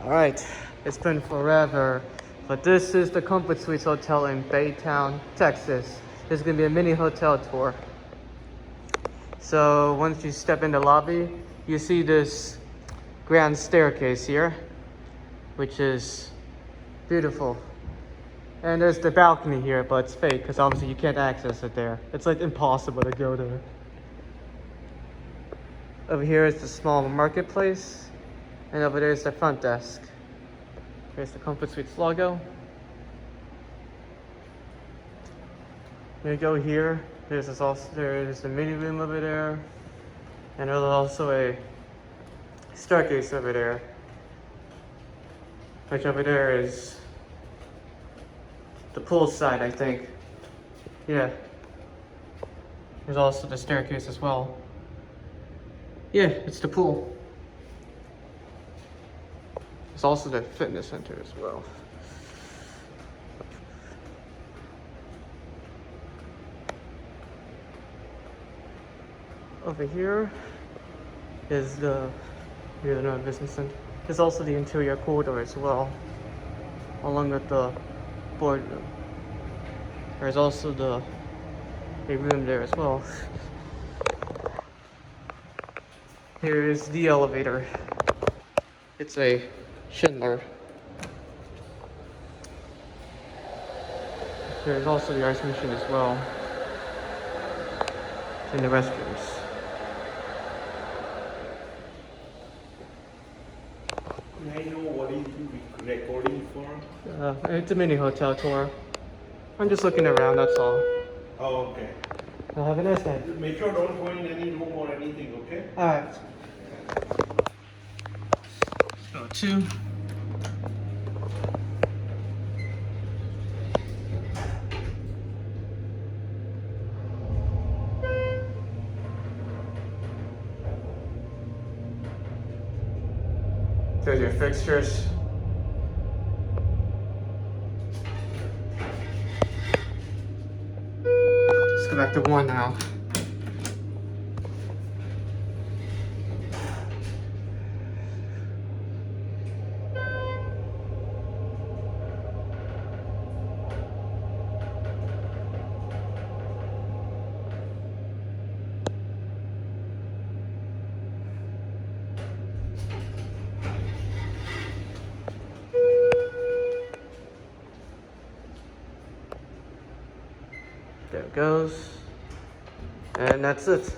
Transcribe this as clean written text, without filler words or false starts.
Alright, it's been forever, but this is the Comfort Suites Hotel in Baytown, Texas. This is going to be a mini hotel tour. So once you step in the lobby, you see this grand staircase here, which is beautiful. And there's the balcony here, but it's fake because obviously you can't access it there. It's like impossible to go there. Over here is the small marketplace. And over there is the front desk. Here's the Comfort Suites logo. You go here. There's a mini room over there, and there's also a staircase over there. Which over there is the pool side, I think. Yeah. There's also the staircase as well. Yeah, it's the pool. There's also the fitness center as well. Over here is the business center. There's also the interior corridor as well, along with the boardroom. There's also a room there as well. Here is the elevator. It's a Schindler. There's also the ice machine as well in the restrooms. May I know what is you recording for? It's a mini hotel tour. I'm just looking around, that's all. Oh, okay. Well, have a nice day. Make sure don't go in any room or anything, okay? Alright. Let's go to. There's your fixtures. Let's go back to one now. There it goes. And that's it.